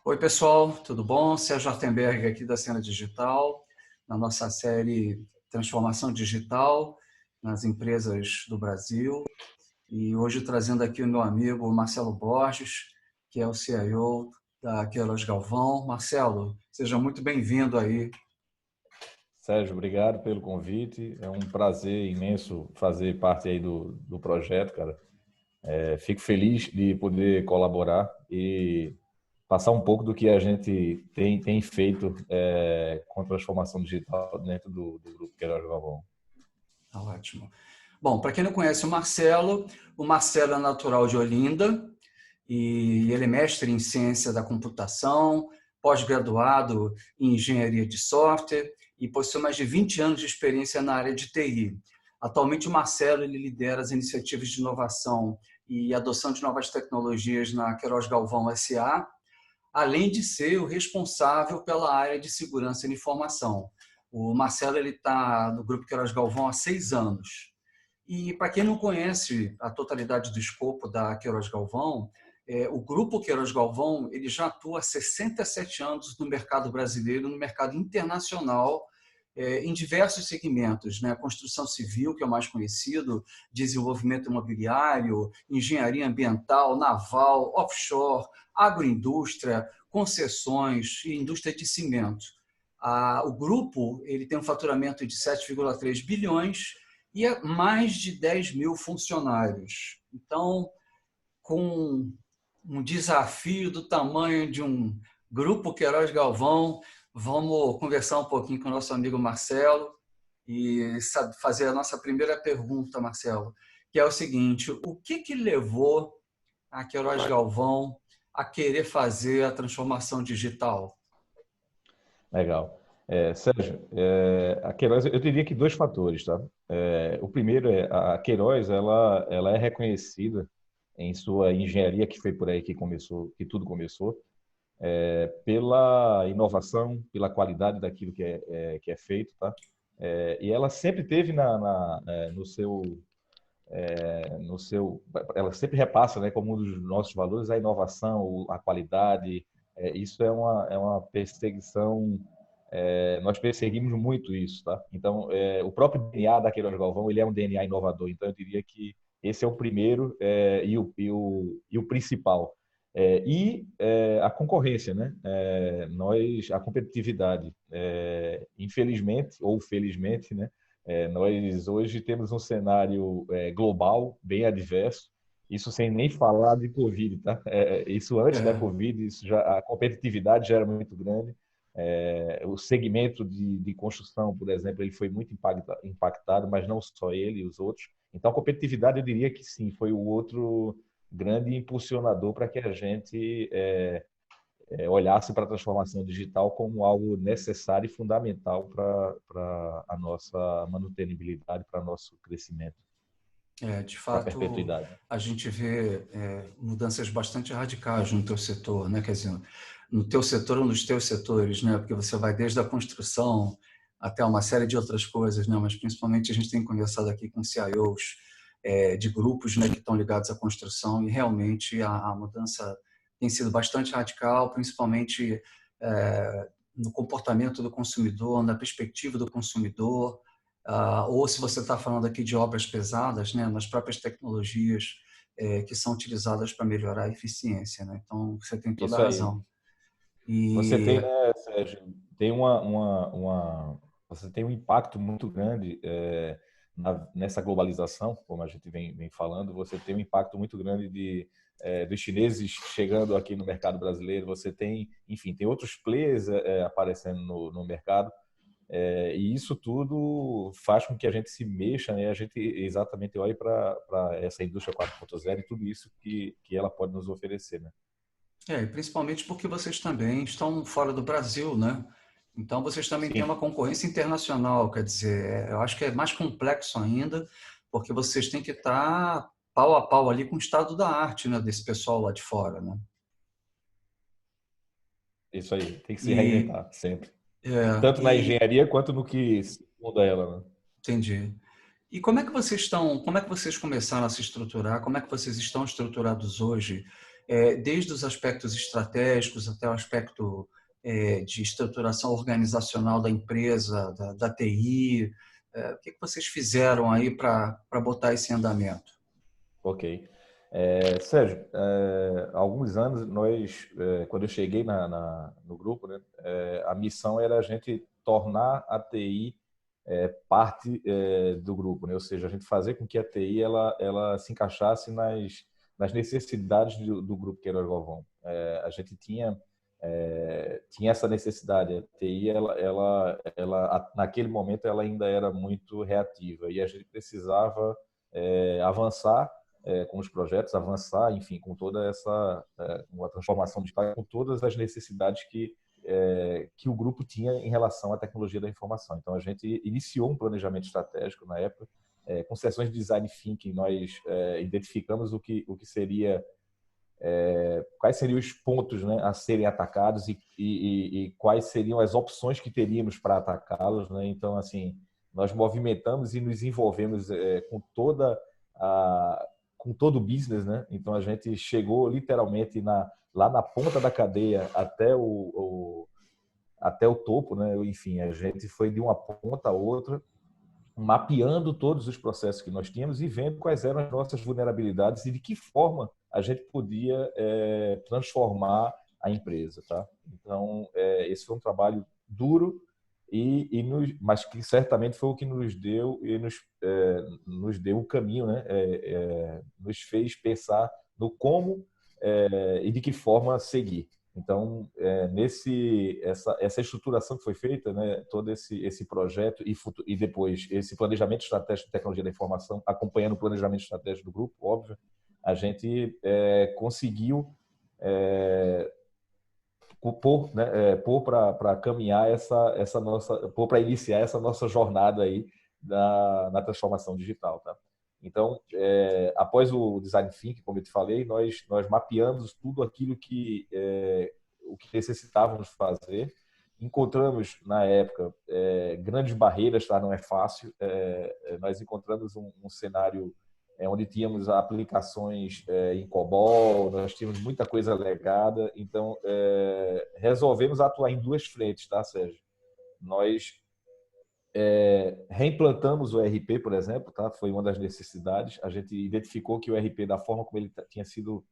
Oi, pessoal, tudo bom? Sérgio Artenberg aqui da Cena Digital, na nossa série Transformação Digital nas Empresas do Brasil. E hoje trazendo aqui o meu amigo Marcelo Borges, que é o CIO da Queiroz Galvão. Marcelo, seja muito bem-vindo aí. Sérgio, obrigado pelo convite. É um prazer imenso fazer parte aí do projeto, cara. Fico feliz de poder colaborar e passar um pouco do que a gente tem feito com a transformação digital dentro do Grupo Queiroz Galvão. Tá ótimo. Bom, para quem não conhece o Marcelo é natural de Olinda e ele é mestre em ciência da computação, pós-graduado em engenharia de software e possui mais de 20 anos de experiência na área de TI. Atualmente, o Marcelo ele lidera as iniciativas de inovação e adoção de novas tecnologias na Queiroz Galvão S.A., além de ser o responsável pela área de segurança de informação. O Marcelo está no Grupo Queiroz Galvão há 6 anos. E, para quem não conhece a totalidade do escopo da Queiroz Galvão, o Grupo Queiroz Galvão ele já atua há 67 anos no mercado brasileiro, no mercado internacional, em diversos segmentos, né? Construção civil, que é o mais conhecido, desenvolvimento imobiliário, engenharia ambiental, naval, offshore, agroindústria, concessões e indústria de cimento. O grupo ele tem um faturamento de 7,3 bilhões e mais de 10 mil funcionários. Então, com um desafio do tamanho de um Grupo Queiroz Galvão, vamos conversar um pouquinho com o nosso amigo Marcelo e fazer a nossa primeira pergunta, Marcelo, que é o seguinte: o que levou a Queiroz Galvão a querer fazer a transformação digital? Legal. Sérgio, a Queiroz, eu diria que dois fatores, tá? O primeiro é a Queiroz, ela é reconhecida em sua engenharia, que foi por aí que começou, que tudo começou, pela inovação, pela qualidade daquilo que é feito, tá? E ela sempre teve no seu, ela sempre repassa, né, como um dos nossos valores a inovação, a qualidade. Isso é uma perseguição. Nós perseguimos muito isso, tá? Então, o próprio DNA da Queiroz Galvão, ele é um DNA inovador. Então, eu diria que esse é o primeiro e o principal. A concorrência, né? A competitividade, infelizmente ou felizmente, né? Nós hoje temos um cenário global bem adverso. Isso sem nem falar de Covid, tá? Isso antes da Covid, a competitividade já era muito grande. O segmento de construção, por exemplo, ele foi muito impactado, mas não só ele, os outros. Então, a competitividade, eu diria que sim, foi o outro grande impulsionador para que a gente olhasse para a transformação digital como algo necessário e fundamental para a nossa manutenibilidade, para o nosso crescimento, De para a fato, perpetuidade. a gente vê mudanças bastante radicais no teu setor, né? Quer dizer, no teu setor ou nos teus setores, né? Porque você vai desde a construção até uma série de outras coisas, né? Mas principalmente a gente tem conversado aqui com CIOs de grupos, né, que estão ligados à construção e realmente a mudança tem sido bastante radical, principalmente no comportamento do consumidor, na perspectiva do consumidor, ou se você está falando aqui de obras pesadas, né, nas próprias tecnologias que são utilizadas para melhorar a eficiência, né? Então, você tem toda a Isso aí. razão. Você E tem, né, Sérgio, você tem um impacto muito grande nessa globalização, como a gente vem falando. Você tem um impacto muito grande dos chineses chegando aqui no mercado brasileiro. Você tem, enfim, tem outros players aparecendo no mercado. E isso tudo faz com que a gente se mexa, né? A gente exatamente olhe para essa indústria 4.0 e tudo isso que ela pode nos oferecer, né? e principalmente porque vocês também estão fora do Brasil, né? Então, vocês também têm uma Sim. concorrência internacional, quer dizer, eu acho que é mais complexo ainda, porque vocês têm que estar pau a pau ali com o estado da arte, né, desse pessoal lá de fora, né? Isso aí, tem que se E, reinventar sempre. é, Tanto na e engenharia quanto no que muda ela, né? entendi. E como é que vocês começaram a se estruturar? Como é que vocês estão estruturados hoje desde os aspectos estratégicos até o aspecto de estruturação organizacional da empresa, da TI. O que vocês fizeram aí para botar isso em andamento? Ok. Sérgio, há alguns anos, quando eu cheguei no grupo, né, a missão era a gente tornar a TI parte do grupo, né? Ou seja, a gente fazer com que a TI ela se encaixasse nas necessidades do grupo Queiroz Galvão. A gente tinha essa necessidade. A TI, naquele momento, ela ainda era muito reativa e a gente precisava avançar com os projetos, avançar, enfim, com toda uma transformação digital, com todas as necessidades que o grupo tinha em relação à tecnologia da informação. Então, a gente iniciou um planejamento estratégico na época, com sessões de design thinking. Nós identificamos o que seria, quais seriam os pontos, né, a serem atacados e quais seriam as opções que teríamos para atacá-los, né? Então, assim, nós movimentamos e nos envolvemos com todo o business, né? Então, a gente chegou literalmente lá na ponta da cadeia até o topo, né? Enfim, a gente foi de uma ponta a outra, mapeando todos os processos que nós tínhamos e vendo quais eram as nossas vulnerabilidades e de que forma a gente podia transformar a empresa, tá? Então, esse foi um trabalho duro, mas que certamente foi o que nos deu nos deu o caminho, né? Nos fez pensar no como e de que forma seguir. Então, essa estruturação que foi feita, né, todo esse projeto e depois esse planejamento estratégico de tecnologia da informação, acompanhando o planejamento estratégico do grupo, óbvio, a gente conseguiu pôr para caminhar pôr para iniciar essa nossa jornada aí na transformação digital, tá? Então, após o Design Thinking, como eu te falei, nós mapeamos tudo aquilo o que necessitávamos fazer. Encontramos, na época, grandes barreiras, tá? Não é fácil. Nós encontramos um cenário onde tínhamos aplicações em COBOL, nós tínhamos muita coisa legada. Então, resolvemos atuar em duas frentes, tá, Sérgio? Nós reimplantamos o ERP, por exemplo, tá? Foi uma das necessidades. A gente identificou que o ERP, da forma como ele tinha sido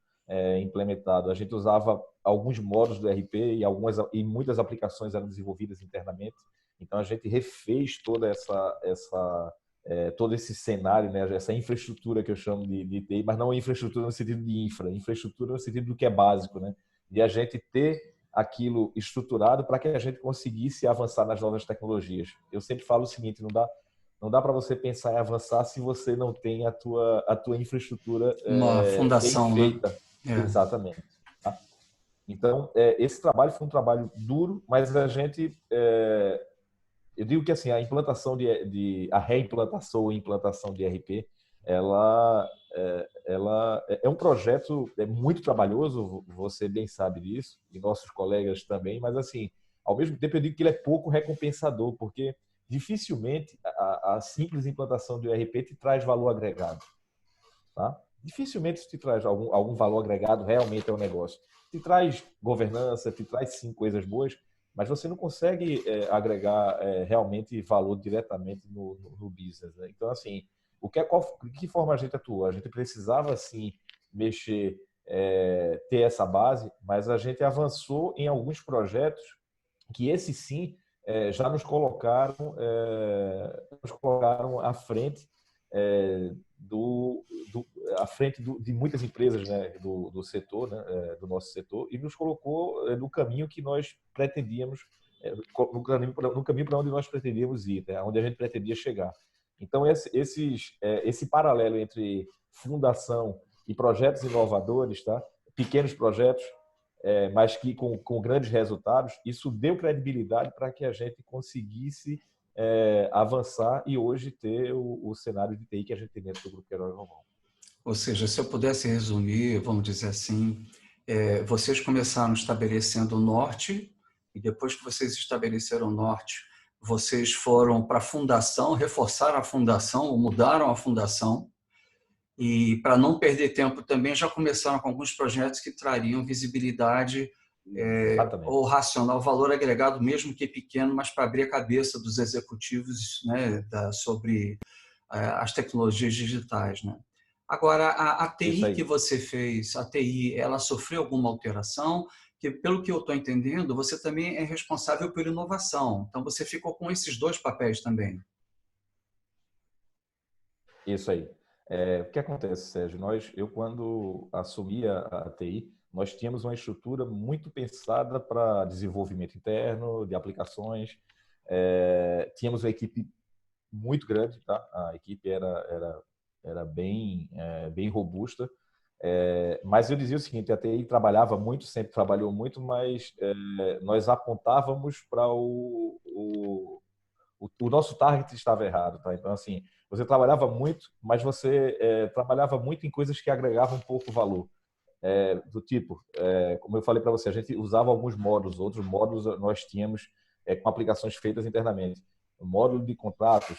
implementado, a gente usava alguns módulos do ERP e muitas aplicações eram desenvolvidas internamente. Então, a gente refez todo esse cenário, né? Essa infraestrutura que eu chamo de TI, mas não infraestrutura no sentido de infraestrutura no sentido do que é básico, né? De a gente ter aquilo estruturado para que a gente conseguisse avançar nas novas tecnologias. Eu sempre falo o seguinte: não dá para você pensar em avançar se você não tem a tua infraestrutura Uma bem fundação, feita. né? Exatamente. Tá? Então, esse trabalho foi um trabalho duro, mas a gente eu digo que assim a reimplantação ou implantação de ERP, ela é um projeto muito trabalhoso, você bem sabe disso, e nossos colegas também, mas assim, ao mesmo tempo eu digo que ele é pouco recompensador, porque dificilmente a simples implantação do ERP te traz valor agregado, tá? Dificilmente isso te traz algum valor agregado realmente ao negócio. Te traz governança, te traz sim coisas boas, mas você não consegue agregar realmente valor diretamente no business, né? Então, assim, de que forma a gente atua? A gente precisava, sim, mexer, ter essa base, mas a gente avançou em alguns projetos que, esses sim, já nos colocaram à frente à frente de muitas empresas, né, do setor, né, do nosso setor, e nos colocou no caminho que nós pretendíamos, no caminho para onde nós pretendíamos ir, né, onde a gente pretendia chegar. Então, esse paralelo entre fundação e projetos inovadores, tá? Pequenos projetos, mas que com grandes resultados, isso deu credibilidade para que a gente conseguisse avançar e hoje ter o cenário de TI que a gente tem dentro do Grupo Queiroz Galvão. Ou seja, se eu pudesse resumir, vamos dizer assim, vocês começaram estabelecendo o norte e depois que vocês estabeleceram o norte, vocês foram para a fundação, reforçaram a fundação, ou mudaram a fundação, e para não perder tempo também, já começaram com alguns projetos que trariam visibilidade ou Exatamente. racional, valor agregado, mesmo que pequeno, mas para abrir a cabeça dos executivos, né, sobre as tecnologias digitais, né? Agora, a Isso TI que aí. você fez, a TI, ela sofreu alguma alteração? Que, pelo que eu estou entendendo, você também é responsável por inovação. Então, você ficou com esses dois papéis também. Isso aí. O que acontece, Sérgio? Eu quando assumi a TI, nós tínhamos uma estrutura muito pensada para desenvolvimento interno, de aplicações. Tínhamos uma equipe muito grande, tá? A equipe era bem robusta. Mas eu dizia o seguinte, a TI trabalhava muito, sempre trabalhou muito, mas nós apontávamos para o nosso target estava errado, tá? Então, assim, você trabalhava muito, mas você trabalhava muito em coisas que agregavam pouco valor. Do tipo, como eu falei para você, a gente usava alguns módulos, outros módulos nós tínhamos com aplicações feitas internamente. Módulo de contratos,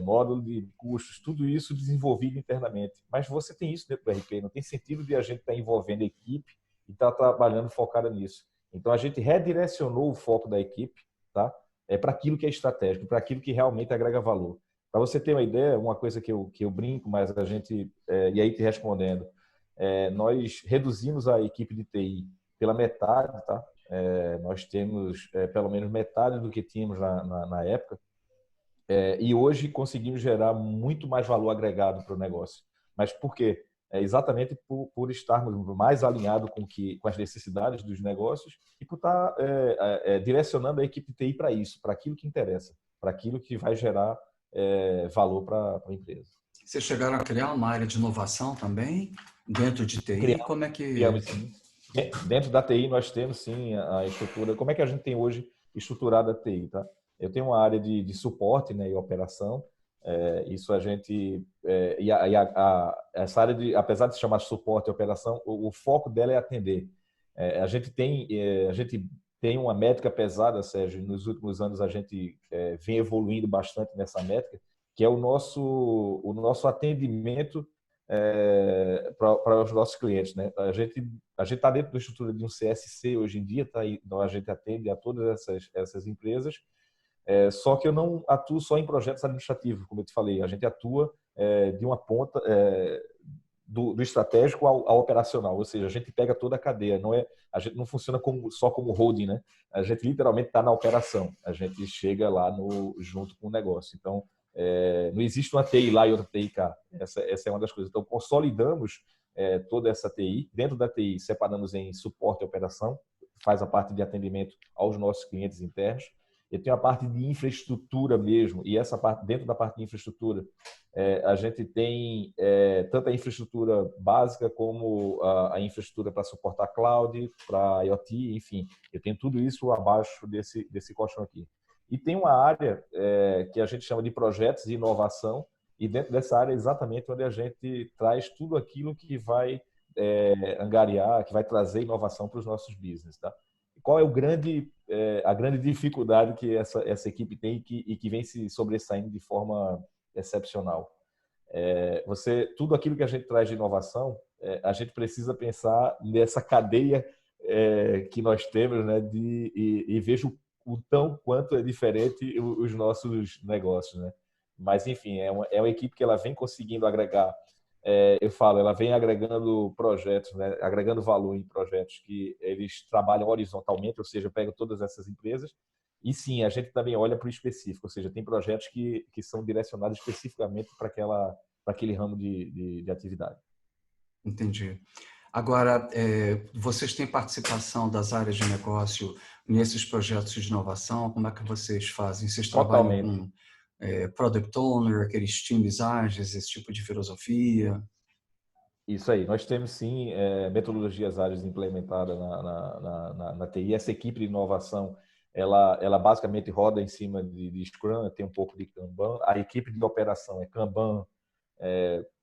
módulo de custos, tudo isso desenvolvido internamente. Mas você tem isso dentro do RP, não tem sentido de a gente estar envolvendo a equipe e estar trabalhando focada nisso. Então, a gente redirecionou o foco da equipe, tá? Para aquilo que é estratégico, para aquilo que realmente agrega valor. Para você ter uma ideia, uma coisa que eu brinco, mas a gente, e aí te respondendo, nós reduzimos a equipe de TI pela metade, tá? Nós temos pelo menos metade do que tínhamos na época, e hoje conseguimos gerar muito mais valor agregado para o negócio. Mas por quê? Exatamente por estarmos mais alinhados com as necessidades dos negócios e por estar direcionando a equipe de TI para isso, para aquilo que interessa, para aquilo que vai gerar valor para a empresa. Vocês chegaram a criar uma área de inovação também, dentro de TI? Criamos, Como é que... criamos sim. Dentro da TI nós temos sim a estrutura. Como é que a gente tem hoje estruturada a TI, tá? Eu tenho uma área de suporte, né, e operação. Isso a gente essa área apesar de se chamar suporte e operação, o foco dela é atender. A gente tem uma métrica pesada, Sérgio. Nos últimos anos a gente vem evoluindo bastante nessa métrica, que é o nosso atendimento para os nossos clientes, né? A gente está dentro da estrutura de um CSC hoje em dia, tá? Então a gente atende a todas essas empresas. Só que eu não atuo só em projetos administrativos, como eu te falei. A gente atua de uma ponta do estratégico ao operacional, ou seja, a gente pega toda a cadeia. A gente não funciona só como holding, né? A gente literalmente está na operação. A gente chega lá junto com o negócio. Então não existe uma TI lá e outra TI cá. Essa é uma das coisas. Então, consolidamos toda essa TI. Dentro da TI, separamos em suporte e operação, faz a parte de atendimento aos nossos clientes internos. Eu tenho a parte de infraestrutura mesmo, e essa parte, dentro da parte de infraestrutura, a gente tem tanto a infraestrutura básica como a infraestrutura para suportar cloud, para IoT, enfim. Eu tenho tudo isso abaixo desse colchão aqui. E tem uma área que a gente chama de projetos de inovação, e dentro dessa área é exatamente onde a gente traz tudo aquilo que vai angariar, que vai trazer inovação para os nossos business. Tá? Qual é a grande dificuldade que essa equipe tem e que vem se sobressaindo de forma excepcional? Tudo aquilo que a gente traz de inovação, a gente precisa pensar nessa cadeia que nós temos, né, e vejo o tão quanto é diferente os nossos negócios, né? Mas enfim, é uma equipe que ela vem conseguindo agregar. Eu falo, ela vem agregando projetos, né, agregando valor em projetos que eles trabalham horizontalmente, ou seja, pegam todas essas empresas. E sim, a gente também olha para o específico, ou seja, tem projetos que são direcionados especificamente para aquele ramo de atividade. Entendi. Agora, vocês têm participação das áreas de negócio nesses projetos de inovação? Como é que vocês fazem? Vocês trabalham Totalmente. com Product Owner, aqueles times ágeis, esse tipo de filosofia? Isso aí. Nós temos sim metodologias ágeis implementadas na TI. Essa equipe de inovação, ela basicamente roda em cima de Scrum, tem um pouco de Kanban. A equipe de operação é Kanban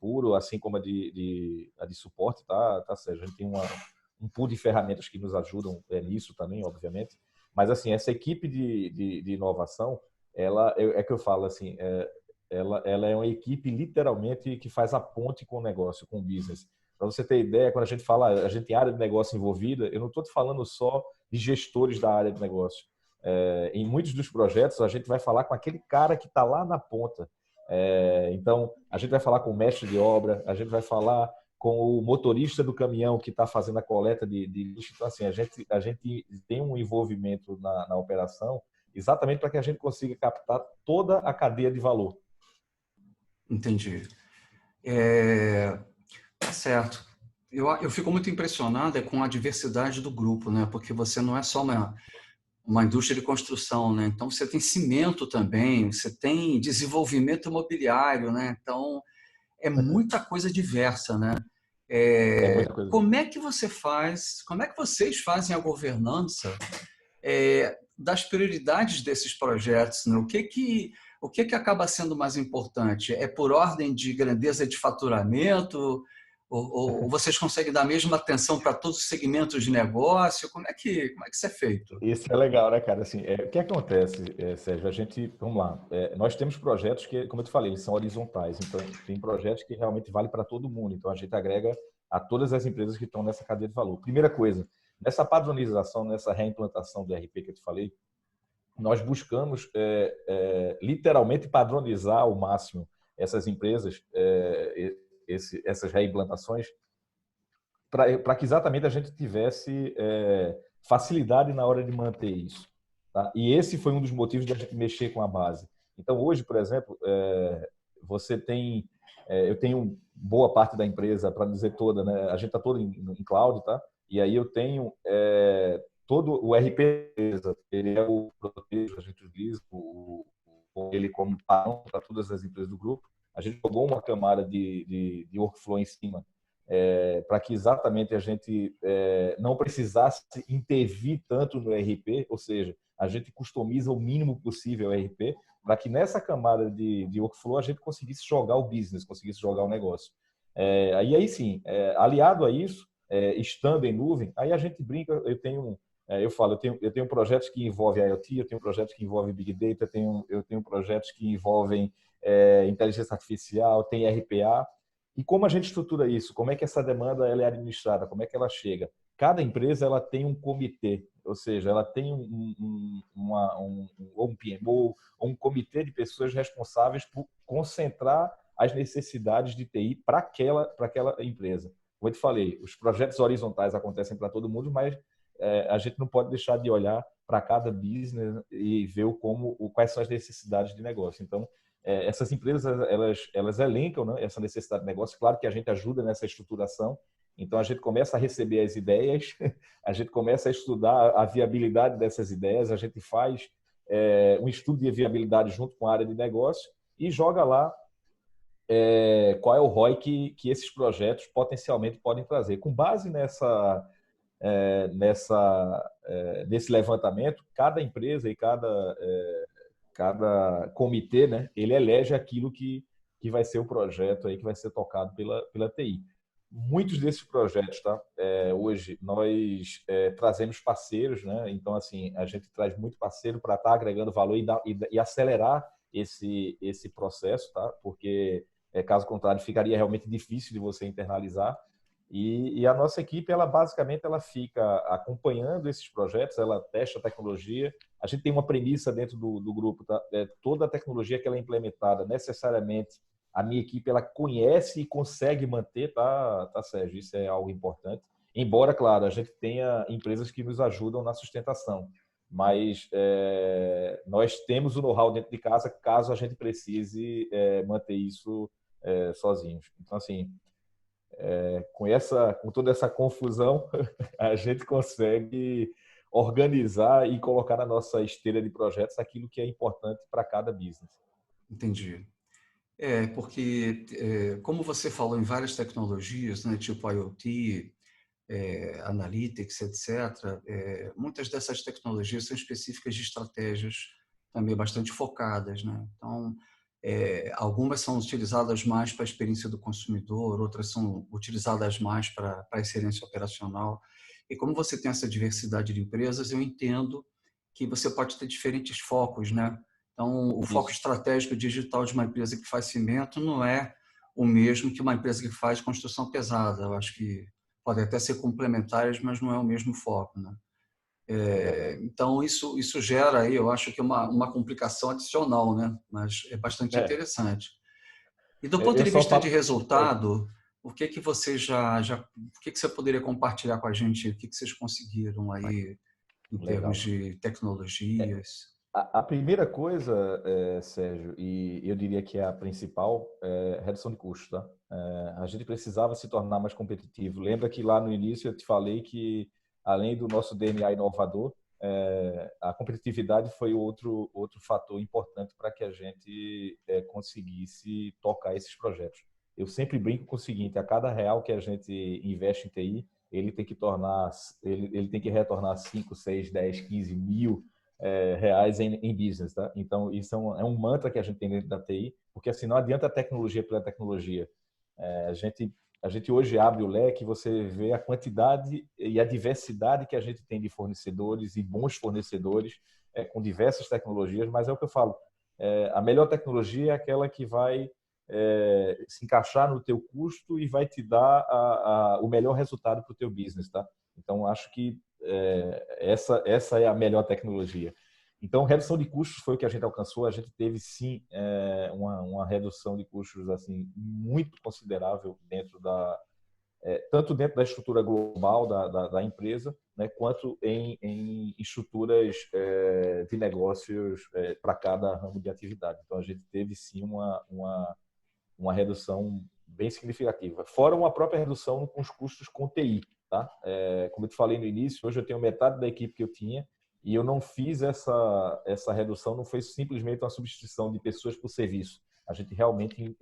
puro, assim como a de suporte, tá, Sérgio? A gente tem um pool de ferramentas que nos ajudam nisso também, obviamente. Mas, assim, essa equipe de inovação, ela, que eu falo, assim, ela é uma equipe literalmente que faz a ponte com o negócio, com o business. Para você ter ideia, quando a gente fala, a gente tem área de negócio envolvida, eu não estou te falando só de gestores da área de negócio. Em muitos dos projetos, a gente vai falar com aquele cara que está lá na ponta. Então, a gente vai falar com o mestre de obra, a gente vai falar com o motorista do caminhão que está fazendo a coleta de lixo. Então, assim, a gente tem um envolvimento na operação exatamente para que a gente consiga captar toda a cadeia de valor. Entendi. Tá certo. Eu fico muito impressionado com a diversidade do grupo, né? Porque você não é só uma indústria de construção, né? Então, você tem cimento também, você tem desenvolvimento imobiliário, né? Então, é muita coisa diversa, né? É muita coisa. Como é que como é que vocês fazem a governança das prioridades desses projetos, né? O que acaba sendo mais importante? É por ordem de grandeza de faturamento? Ou vocês conseguem dar a mesma atenção para todos os segmentos de negócio? Como é que isso é feito? Isso é legal, né, cara? Assim, o que acontece, Sérgio? Vamos lá, nós temos projetos que, como eu te falei, eles são horizontais. Então, tem projetos que realmente valem para todo mundo. Então, a gente agrega a todas as empresas que estão nessa cadeia de valor. Primeira coisa, nessa padronização, nessa reimplantação do ERP que eu te falei, nós buscamos literalmente padronizar ao máximo essas empresas, essas reimplantações, para que exatamente a gente tivesse facilidade na hora de manter isso. Tá? E esse foi um dos motivos de a gente mexer com a base. Então, hoje, por exemplo, você tem... eu tenho boa parte da empresa, para dizer toda, né? A gente está todo em cloud, tá? E aí eu tenho todo o RP, ele é o protejo, a gente utiliza ele como padrão para todas as empresas do grupo. A gente jogou uma camada de workflow em cima para que exatamente a gente não precisasse intervir tanto no ERP, ou seja, a gente customiza o mínimo possível o ERP para que nessa camada de workflow a gente conseguisse jogar o business, conseguisse jogar o negócio. Aí sim, aliado a isso, estando em nuvem, aí a gente brinca, eu tenho projetos que envolvem IoT, eu tenho projetos que envolvem Big Data, eu tenho projetos que envolvem inteligência artificial, tem RPA. E como a gente estrutura isso? Como é que essa demanda ela é administrada? Como é que ela chega? Cada empresa ela tem um comitê, ou seja, ela tem um PMO, ou um comitê de pessoas responsáveis por concentrar as necessidades de TI para aquela empresa. Como eu te falei, os projetos horizontais acontecem para todo mundo, mas a gente não pode deixar de olhar para cada business e ver quais são as necessidades de negócio. Então, essas empresas elas elencam, né, essa necessidade de negócio. Claro que a gente ajuda nessa estruturação. Então, a gente começa a receber as ideias, a gente começa a estudar a viabilidade dessas ideias, a gente faz um estudo de viabilidade junto com a área de negócio e joga lá qual é o ROI que esses projetos potencialmente podem trazer. Com base nesse levantamento, cada empresa e cada comitê, né, ele elege aquilo que vai ser o projeto aí que vai ser tocado pela TI. Muitos desses projetos, tá? Hoje nós trazemos parceiros, né? Então assim a gente traz muito parceiro para estar agregando valor e acelerar esse processo, tá? Porque caso contrário ficaria realmente difícil de você internalizar. E a nossa equipe, ela basicamente ela fica acompanhando esses projetos, ela testa a tecnologia. A gente tem uma premissa dentro do grupo, tá? Toda a tecnologia que ela é implementada, necessariamente, a minha equipe ela conhece e consegue manter, tá, Sérgio? Isso é algo importante. Embora, claro, a gente tenha empresas que nos ajudam na sustentação, mas nós temos o know-how dentro de casa caso a gente precise manter isso sozinhos. Então, assim, com toda essa confusão, a gente consegue organizar e colocar na nossa esteira de projetos aquilo que é importante para cada business. Entendi. Porque, como você falou em várias tecnologias, né, tipo IoT, Analytics, etc., muitas dessas tecnologias são específicas de estratégias também bastante focadas, né? Então, algumas são utilizadas mais para a experiência do consumidor, outras são utilizadas mais para a excelência operacional. E como você tem essa diversidade de empresas, eu entendo que você pode ter diferentes focos, né? Então, o foco Isso. estratégico digital de uma empresa que faz cimento não é o mesmo que uma empresa que faz construção pesada. Eu acho que podem até ser complementares, mas não é o mesmo foco, né? É verdade. Então, isso gera aí, eu acho que uma complicação adicional, né? Mas é bastante É, interessante. E do ponto eu de só vista de falo. Oi, resultado, o que que você o que que você poderia compartilhar com a gente? O que que vocês conseguiram aí em termos legal. de tecnologias? A primeira coisa, Sérgio, e eu diria que é a principal, é redução de custos, tá? A gente precisava se tornar mais competitivo. Lembra que lá no início eu te falei que, além do nosso DNA inovador, a competitividade foi outro fator importante para que a gente conseguisse tocar esses projetos. Eu sempre brinco com o seguinte: a cada real que a gente investe em TI, ele tem que retornar 5, 6, 10, 15 mil reais em business, tá? Então, isso é um mantra que a gente tem dentro da TI, porque assim, não adianta a tecnologia pela tecnologia. A gente hoje abre o leque, você vê a quantidade e a diversidade que a gente tem de fornecedores e bons fornecedores com diversas tecnologias, mas é o que eu falo, a melhor tecnologia é aquela que vai se encaixar no teu custo e vai te dar o melhor resultado para o teu business, tá? Então, acho que essa é a melhor tecnologia. Então, redução de custos foi o que a gente alcançou. A gente teve, sim, uma redução de custos assim muito considerável tanto dentro da estrutura global da empresa, né, quanto em estruturas de negócios para cada ramo de atividade. Então, a gente teve, sim, uma redução bem significativa. Fora uma própria redução com os custos com TI. Tá? Como eu te falei no início, hoje eu tenho metade da equipe que eu tinha e eu não fiz essa redução, não foi simplesmente uma substituição de pessoas por serviço. A gente realmente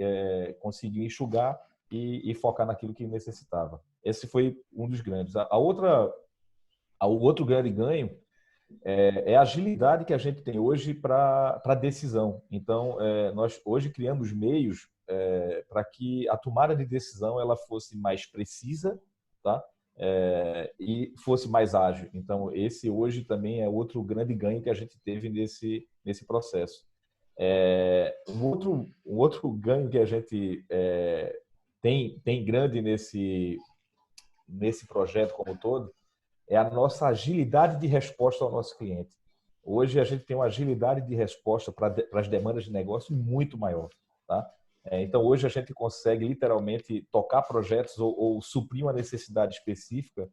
conseguiu enxugar e focar naquilo que necessitava. Esse foi um dos grandes. O outro grande ganho a agilidade que a gente tem hoje para decisão. Então, nós hoje criamos meios para que a tomada de decisão ela fosse mais precisa, tá? E fosse mais ágil. Então, esse hoje também é outro grande ganho que a gente teve nesse processo. Um outro ganho que a gente tem grande nesse projeto como um todo é a nossa agilidade de resposta ao nosso cliente. Hoje a gente tem uma agilidade de resposta para as demandas de negócio muito maior, tá? Então hoje a gente consegue literalmente tocar projetos ou suprir uma necessidade específica,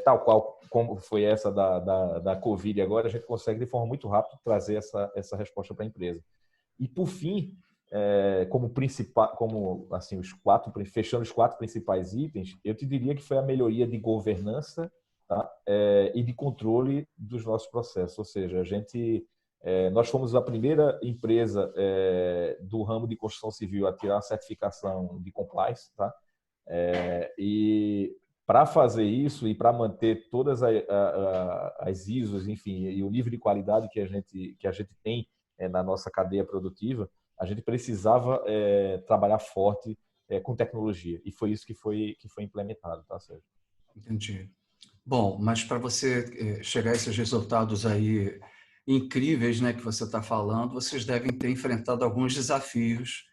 tal qual como foi essa da Covid agora, a gente consegue de forma muito rápida trazer essa resposta para a empresa. E por fim, como assim fechando os 4 principais itens, eu te diria que foi a melhoria de governança, tá? E de controle dos nossos processos. Ou seja, nós fomos a primeira empresa do ramo de construção civil a tirar a certificação de compliance, tá? E para fazer isso e para manter todas as ISOs, enfim, e o nível de qualidade que a gente tem na nossa cadeia produtiva, a gente precisava trabalhar forte com tecnologia. E foi isso que foi implementado, tá, Sérgio? Entendi. Bom, mas para você chegar a esses resultados aí incríveis, né, que você está falando, vocês devem ter enfrentado alguns desafios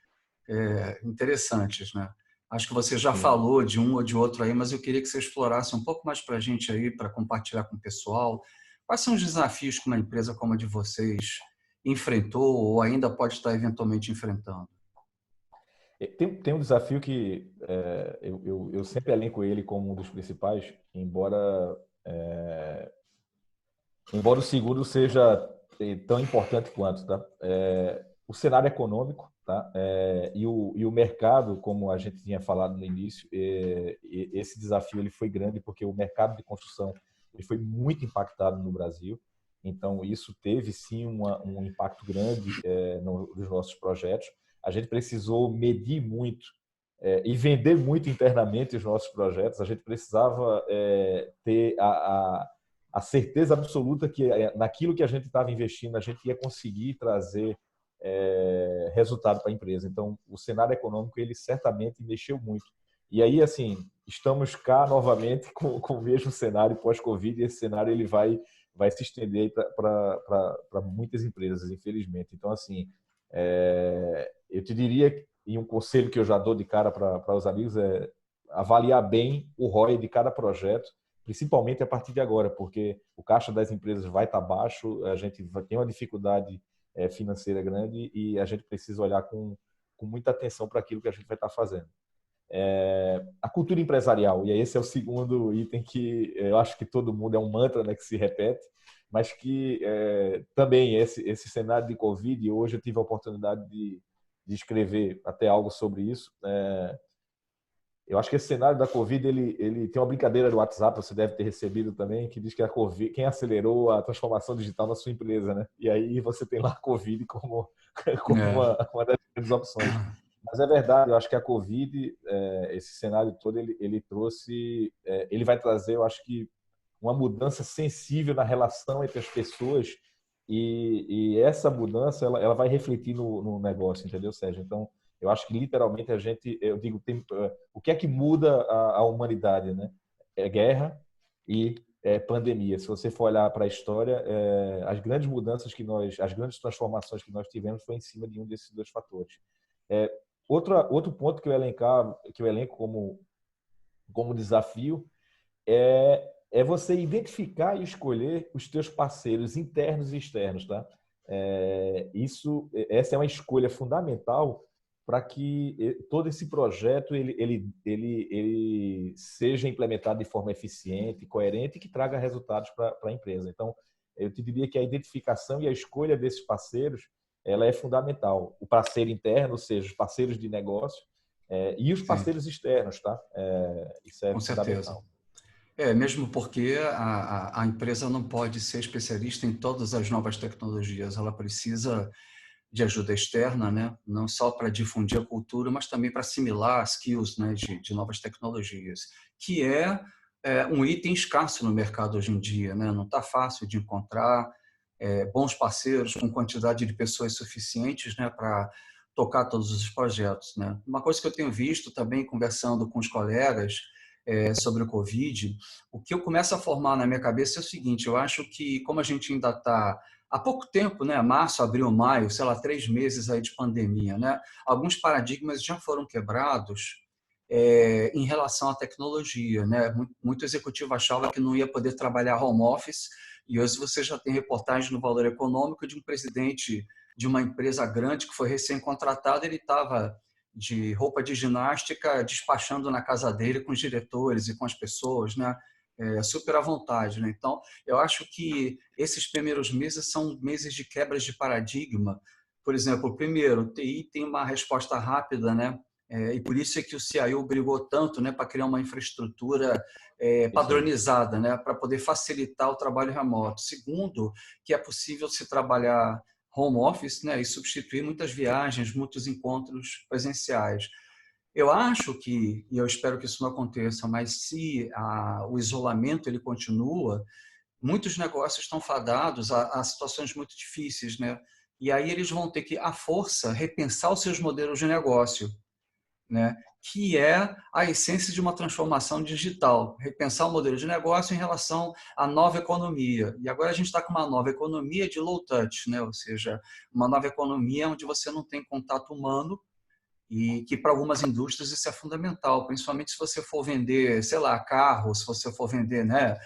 interessantes, né? Acho que você já Sim. falou de um ou de outro aí, mas eu queria que você explorasse um pouco mais para a gente aí, para compartilhar com o pessoal. Quais são os desafios que uma empresa como a de vocês enfrentou ou ainda pode estar eventualmente enfrentando? Tem um desafio que eu sempre elenco ele como um dos principais, embora o segundo seja tão importante quanto, tá? O cenário econômico, tá? E o mercado, como a gente tinha falado no início, esse desafio ele foi grande porque o mercado de construção ele foi muito impactado no Brasil. Então, isso teve sim um impacto grande nos nossos projetos. A gente precisou medir muito e vender muito internamente os nossos projetos. A gente precisava ter a certeza absoluta que naquilo que a gente estava investindo, a gente ia conseguir trazer resultado para a empresa. Então, o cenário econômico, ele certamente mexeu muito. E aí, assim, estamos cá novamente com o mesmo cenário pós-Covid, e esse cenário ele vai vai se estender para muitas empresas, infelizmente. Então, assim, eu te diria, e um conselho que eu já dou de cara para os amigos é avaliar bem o ROI de cada projeto, principalmente a partir de agora, porque o caixa das empresas vai estar baixo, a gente vai ter uma dificuldade financeira grande e a gente precisa olhar com muita atenção para aquilo que a gente vai estar fazendo. A cultura empresarial, e aí esse é o segundo item que eu acho que todo mundo é um mantra, né, que se repete, mas que também esse cenário de Covid, hoje eu tive a oportunidade de escrever até algo sobre isso. Eu acho que esse cenário da Covid, ele tem uma brincadeira do WhatsApp, você deve ter recebido também, que diz que a Covid, quem acelerou a transformação digital na sua empresa, né? E aí você tem lá a Covid como É. uma das grandes opções. Mas é verdade, eu acho que a Covid, esse cenário todo, ele trouxe, ele vai trazer, eu acho que, uma mudança sensível na relação entre as pessoas e essa mudança, ela vai refletir no negócio, entendeu, Sérgio? Então, eu acho que literalmente eu digo, o que é que muda a humanidade, né? É guerra e pandemia. Se você for olhar para a história, as grandes mudanças as grandes transformações que nós tivemos foi em cima de um desses dois fatores. É, outro ponto que eu elenco como desafio é você identificar e escolher os teus parceiros internos e externos, tá? Essa é uma escolha fundamental para que todo esse projeto ele seja implementado de forma eficiente, coerente e que traga resultados para a empresa. Então, eu te diria que a identificação e a escolha desses parceiros ela é fundamental. O parceiro interno, ou seja, os parceiros de negócio, e os Sim, parceiros externos, tá? Isso é com certeza. fundamental. Mesmo porque a empresa não pode ser especialista em todas as novas tecnologias, ela precisa de ajuda externa, né? Não só para difundir a cultura, mas também para assimilar skills, né, de novas tecnologias, que é um item escasso no mercado hoje em dia, né? Não está fácil de encontrar bons parceiros com quantidade de pessoas suficientes, né, para tocar todos os projetos, né? Uma coisa que eu tenho visto também conversando com os colegas sobre o Covid, o que eu começo a formar na minha cabeça é o seguinte: eu acho que como a gente ainda está há pouco tempo, né, março, abril, maio, sei lá, 3 meses aí de pandemia, né, alguns paradigmas já foram quebrados em relação à tecnologia, né? Muito executivo achava que não ia poder trabalhar home office e hoje você já tem reportagem no Valor Econômico de um presidente de uma empresa grande que foi recém-contratado, ele estava de roupa de ginástica despachando na casa dele com os diretores e com as pessoas, né? Super à vontade, né? Então, eu acho que esses primeiros meses são meses de quebras de paradigma. Por exemplo, primeiro, o TI tem uma resposta rápida, né? E por isso é que o CIO brigou tanto, né, para criar uma infraestrutura Isso aí. padronizada, né, para poder facilitar o trabalho remoto. Segundo, que é possível se trabalhar home office, né, e substituir muitas viagens, muitos encontros presenciais. Eu acho que, e eu espero que isso não aconteça, mas se o isolamento ele continua, muitos negócios estão fadados a situações muito difíceis, né? E aí eles vão ter que, à força, repensar os seus modelos de negócio, né? Que é a essência de uma transformação digital, repensar o modelo de negócio em relação à nova economia. E agora a gente está com uma nova economia de low touch, né? Ou seja, uma nova economia onde você não tem contato humano e que para algumas indústrias isso é fundamental, principalmente se você for vender, sei lá, carro, se você for vender, né,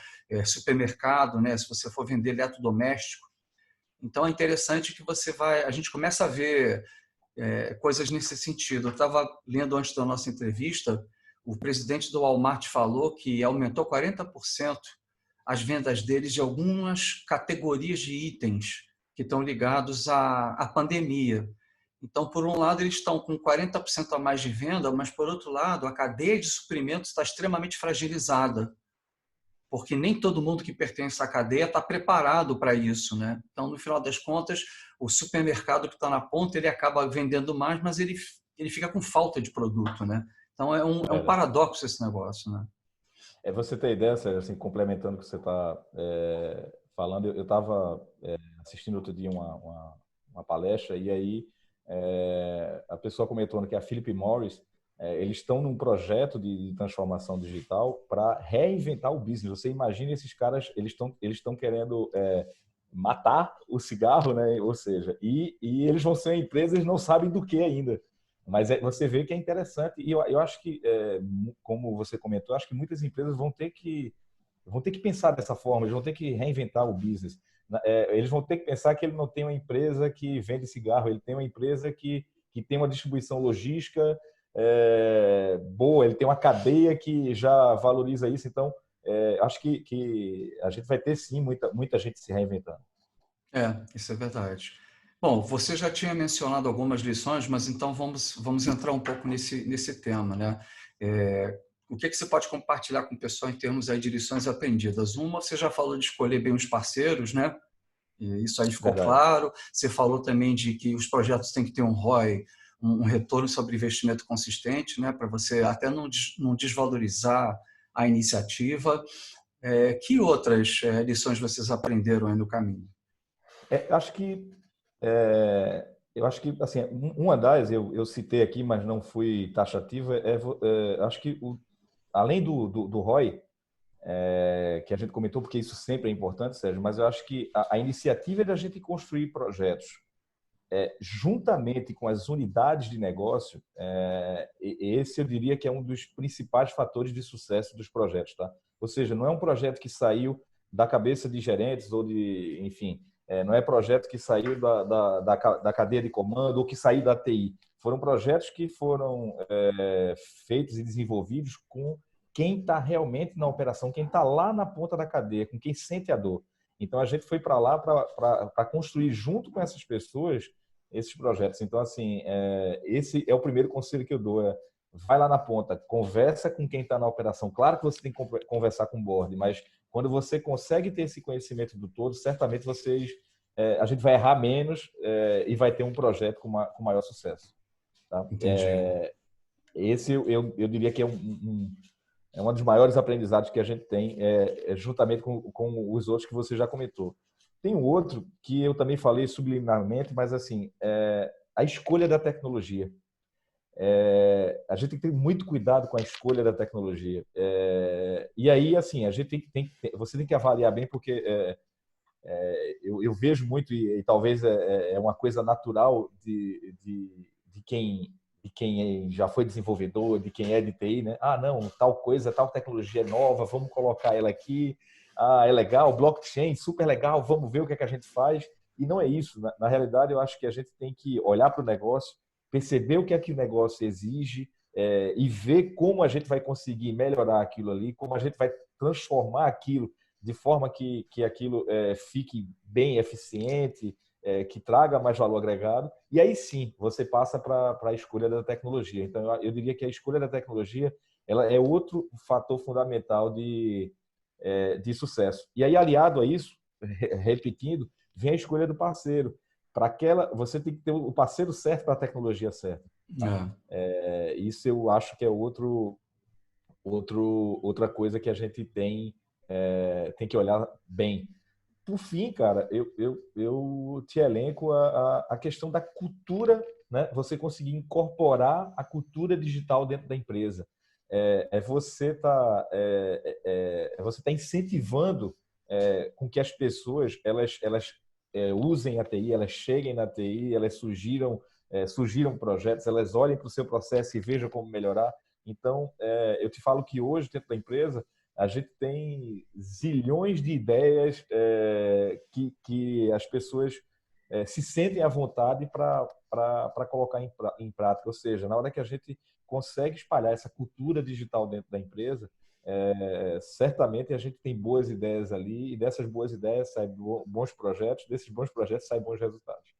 supermercado, né, se você for vender eletrodoméstico. Então é interessante que a gente começa a ver coisas nesse sentido. Eu estava lendo antes da nossa entrevista, o presidente do Walmart falou que aumentou 40% as vendas deles de algumas categorias de itens que estão ligados à pandemia. Então, por um lado, eles estão com 40% a mais de venda, mas, por outro lado, a cadeia de suprimentos está extremamente fragilizada, porque nem todo mundo que pertence à cadeia está preparado para isso, né? Então, no final das contas, o supermercado que está na ponta, ele acaba vendendo mais, mas ele fica com falta de produto, né? Então, é um Verdade. paradoxo esse negócio, né? Você ter ideia, Sérgio, assim, complementando o que você está falando, eu estava assistindo outro dia uma palestra e aí a pessoa comentou que a Philip Morris Eles estão num projeto de transformação digital para reinventar o business. Você imagina esses caras, eles estão querendo matar o cigarro, né? Ou seja, e eles vão ser uma empresa, eles não sabem do que ainda. Mas você vê que é interessante. E eu acho que, como você comentou, acho que muitas empresas vão ter que pensar dessa forma, eles vão ter que reinventar o business. Eles vão ter que pensar que ele não tem uma empresa que vende cigarro, ele tem uma empresa que tem uma distribuição logística boa, ele tem uma cadeia que já valoriza isso. Então, acho que a gente vai ter, sim, muita gente se reinventando. Isso é verdade. Bom, você já tinha mencionado algumas lições, mas então vamos entrar um pouco nesse tema, né? O que você pode compartilhar com o pessoal em termos aí de lições aprendidas? Uma, você já falou de escolher bem os parceiros, né? E isso aí ficou Verdade. claro. Você falou também de que os projetos têm que ter um ROI, um retorno sobre investimento consistente, né? Para você até não desvalorizar a iniciativa. Que outras lições vocês aprenderam aí no caminho? Acho que eu acho que assim uma das eu citei aqui, mas não fui taxativo. Acho que além do ROI, que a gente comentou, porque isso sempre é importante, Sérgio, mas eu acho que a iniciativa é da gente construir projetos juntamente com as unidades de negócio. Esse eu diria que é um dos principais fatores de sucesso dos projetos, tá? Ou seja, não é um projeto que saiu da cabeça de gerentes ou de, enfim, não é projeto que saiu da cadeia de comando ou que saiu da TI. Foram projetos que foram feitos e desenvolvidos com quem está realmente na operação, quem está lá na ponta da cadeia, com quem sente a dor. Então, a gente foi para lá para construir junto com essas pessoas esses projetos. Então, assim, esse é o primeiro conselho que eu dou. Vai lá na ponta, conversa com quem está na operação. Claro que você tem que conversar com o board, mas quando você consegue ter esse conhecimento do todo, certamente a gente vai errar menos e vai ter um projeto com maior sucesso. Tá? Entendi. Esse eu diria que é um dos maiores aprendizados que a gente tem, juntamente com os outros que você já comentou. Tem um outro que eu também falei subliminarmente, mas assim, a escolha da tecnologia. A gente tem que ter muito cuidado com a escolha da tecnologia. E aí, assim, a gente você tem que avaliar bem, porque eu vejo muito, e talvez é uma coisa natural de quem já foi desenvolvedor, de quem é de TI, né? Ah, não, tal coisa, tal tecnologia é nova, vamos colocar ela aqui. Ah, é legal, blockchain, super legal, vamos ver o que é que a gente faz. E não é isso. Na realidade, eu acho que a gente tem que olhar para o negócio, perceber o que é que o negócio exige e ver como a gente vai conseguir melhorar aquilo ali, como a gente vai transformar aquilo de forma que aquilo fique bem eficiente, que traga mais valor agregado. E aí sim, você passa para a escolha da tecnologia. Então, eu diria que a escolha da tecnologia ela é outro fator fundamental de sucesso. E aí, aliado a isso, repetindo, vem a escolha do parceiro. Você tem que ter o parceiro certo para a tecnologia certa. Tá? Isso eu acho que é outra coisa que a gente tem que olhar bem. Por fim, cara, eu te elenco a questão da cultura, né? Você conseguir incorporar a cultura digital dentro da empresa. Você tá incentivando com que as pessoas elas usem a TI, elas cheguem na TI, elas surgiram projetos, elas olhem para o seu processo e vejam como melhorar. Então, eu te falo que hoje, dentro da empresa, a gente tem zilhões de ideias que as pessoas se sentem à vontade para colocar em prática. Ou seja, na hora que a gente consegue espalhar essa cultura digital dentro da empresa, certamente a gente tem boas ideias ali e dessas boas ideias saem bons projetos, desses bons projetos saem bons resultados.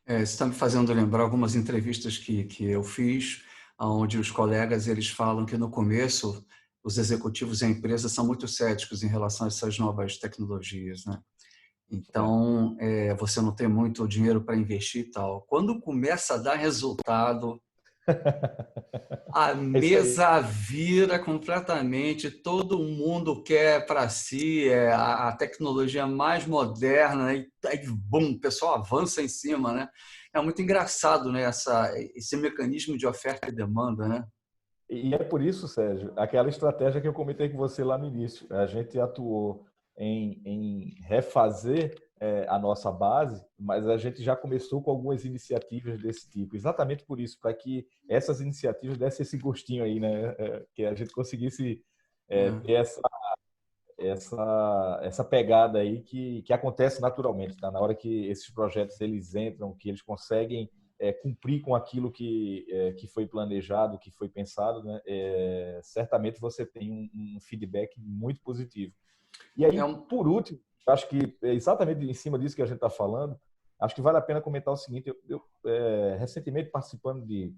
Você está me fazendo lembrar algumas entrevistas que eu fiz, onde os colegas eles falam que no começo os executivos da empresa são muito céticos em relação a essas novas tecnologias, né? Então, você não tem muito dinheiro para investir e tal. Quando começa a dar resultado, a É isso aí. mesa vira completamente, todo mundo quer para si a tecnologia mais moderna e aí, bum, o pessoal avança em cima, né? É muito engraçado, né, esse mecanismo de oferta e demanda, né? E é por isso, Sérgio, aquela estratégia que eu comentei com você lá no início. A gente atuou em refazer a nossa base, mas a gente já começou com algumas iniciativas desse tipo. Exatamente por isso, para que essas iniciativas dessem esse gostinho aí, né? Que a gente conseguisse ter essa pegada aí que acontece naturalmente, tá? Na hora que esses projetos eles entram, que eles conseguem cumprir com aquilo que foi planejado, que foi pensado, né? Certamente você tem um feedback muito positivo. E É aí, um, por último, acho que é exatamente em cima disso que a gente está falando, acho que vale a pena comentar o seguinte: recentemente participando de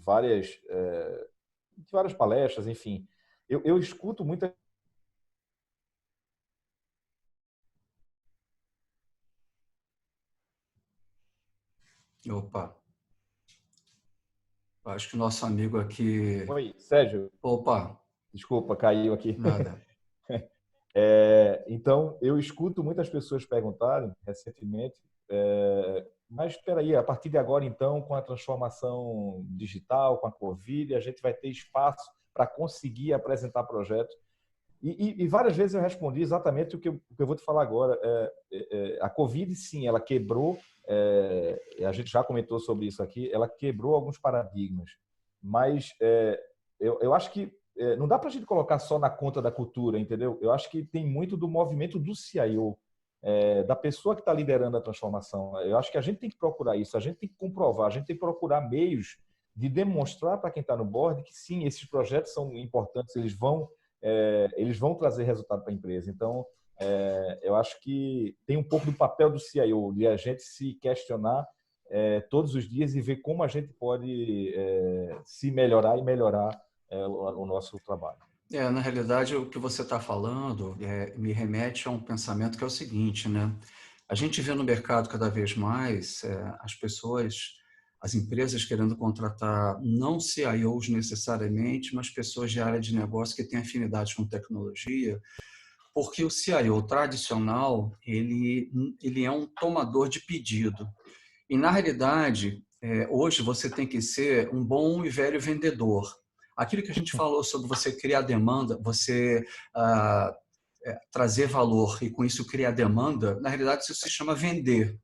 várias palestras, enfim, eu escuto muita. opa, acho que o nosso amigo aqui... Oi, Sérgio, Opa, desculpa, caiu aqui. nada. Então, eu escuto muitas pessoas perguntarem recentemente, mas espera aí, a partir de agora, então, com a transformação digital, com a Covid, a gente vai ter espaço para conseguir apresentar projetos. E várias vezes eu respondi exatamente o que eu vou te falar agora. A Covid, sim, ela quebrou, a gente já comentou sobre isso aqui, ela quebrou alguns paradigmas, mas eu acho que não dá para a gente colocar só na conta da cultura, entendeu? Eu acho que tem muito do movimento do CIO, da pessoa que está liderando a transformação. Eu acho que a gente tem que procurar isso, a gente tem que comprovar, a gente tem que procurar meios de demonstrar para quem está no board que sim, esses projetos são importantes, eles vão trazer resultado para a empresa. Então, eu acho que tem um pouco do papel do CIO, de a gente se questionar todos os dias e ver como a gente pode se melhorar e melhorar o nosso trabalho. Na realidade, o que você está falando me remete a um pensamento que é o seguinte, né? A gente vê no mercado cada vez mais as pessoas, as empresas querendo contratar não CIOs necessariamente, mas pessoas de área de negócio que têm afinidade com tecnologia, porque o CIO tradicional, ele é um tomador de pedido. E, na realidade, hoje você tem que ser um bom e velho vendedor. Aquilo que a gente falou sobre você criar demanda, você trazer valor e, com isso, criar demanda, na realidade, isso se chama vender.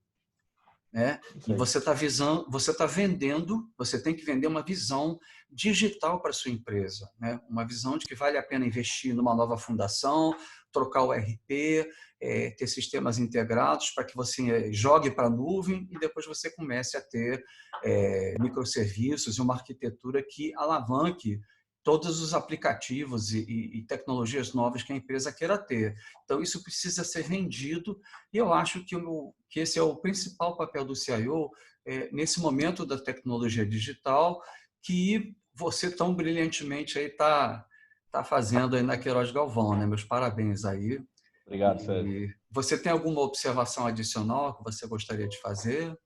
Né? Isso E aí. você está vendendo, você tem que vender uma visão digital para a sua empresa, né? Uma visão de que vale a pena investir numa nova fundação, trocar o RP, ter sistemas integrados para que você jogue para a nuvem e depois você comece a ter microserviços e uma arquitetura que alavanque todos os aplicativos e tecnologias novas que a empresa queira ter. Então, isso precisa ser vendido e eu acho que esse é o principal papel do CIO nesse momento da tecnologia digital que você tão brilhantemente aí tá fazendo aí na Queiroz Galvão, né? Meus parabéns aí. Obrigado, Sérgio. E você tem alguma observação adicional que você gostaria de fazer?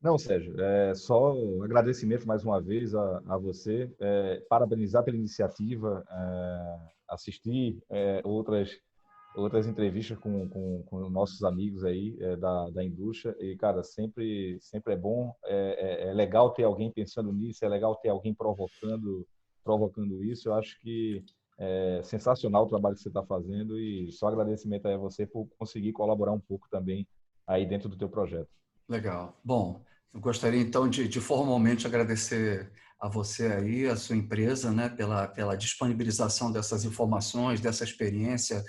Não, Sérgio, só um agradecimento mais uma vez a você, parabenizar pela iniciativa, assistir outras entrevistas com nossos amigos aí da indústria e, cara, sempre é bom, é legal ter alguém pensando nisso, é legal ter alguém provocando isso. Eu acho que é sensacional o trabalho que você está fazendo e só agradecimento aí a você por conseguir colaborar um pouco também aí dentro do teu projeto. Legal. Bom, eu gostaria então de formalmente agradecer a você aí, a sua empresa, né, pela disponibilização dessas informações, dessa experiência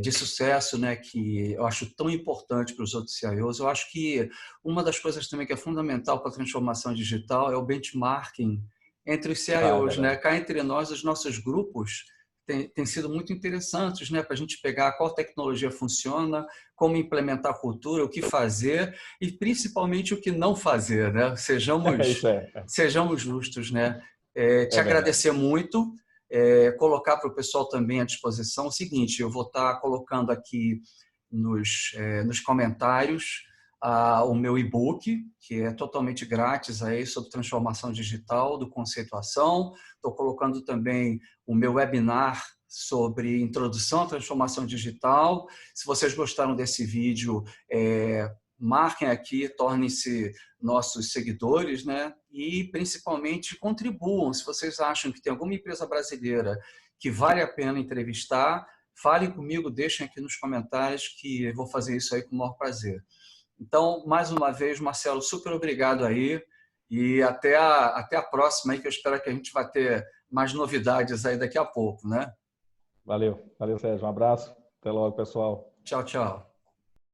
de sucesso, né, que eu acho tão importante para os outros CIOs. Eu acho que uma das coisas também que é fundamental para a transformação digital é o benchmarking entre os Ah, é CIOs, né? verdade. Cá entre nós, os nossos grupos têm sido muito interessantes, né, para a gente pegar qual tecnologia funciona, como implementar a cultura, o que fazer e principalmente o que não fazer, né? Isso Sejamos justos, né? Te é verdade. agradecer muito, colocar para o pessoal também à disposição o seguinte: eu vou estar colocando aqui nos comentários o meu e-book, que é totalmente grátis aí, sobre transformação digital do Conceituação. Estou colocando também o meu webinar sobre introdução à transformação digital. Se vocês gostaram desse vídeo, marquem aqui, tornem-se nossos seguidores, né? E principalmente contribuam. Se vocês acham que tem alguma empresa brasileira que vale a pena entrevistar, falem comigo, deixem aqui nos comentários que eu vou fazer isso aí com o maior prazer. Então, mais uma vez, Marcelo, super obrigado aí e até a próxima aí, que eu espero que a gente vai ter mais novidades aí daqui a pouco, né? Valeu, valeu, Sérgio. Um abraço. Até logo, pessoal. Tchau, tchau.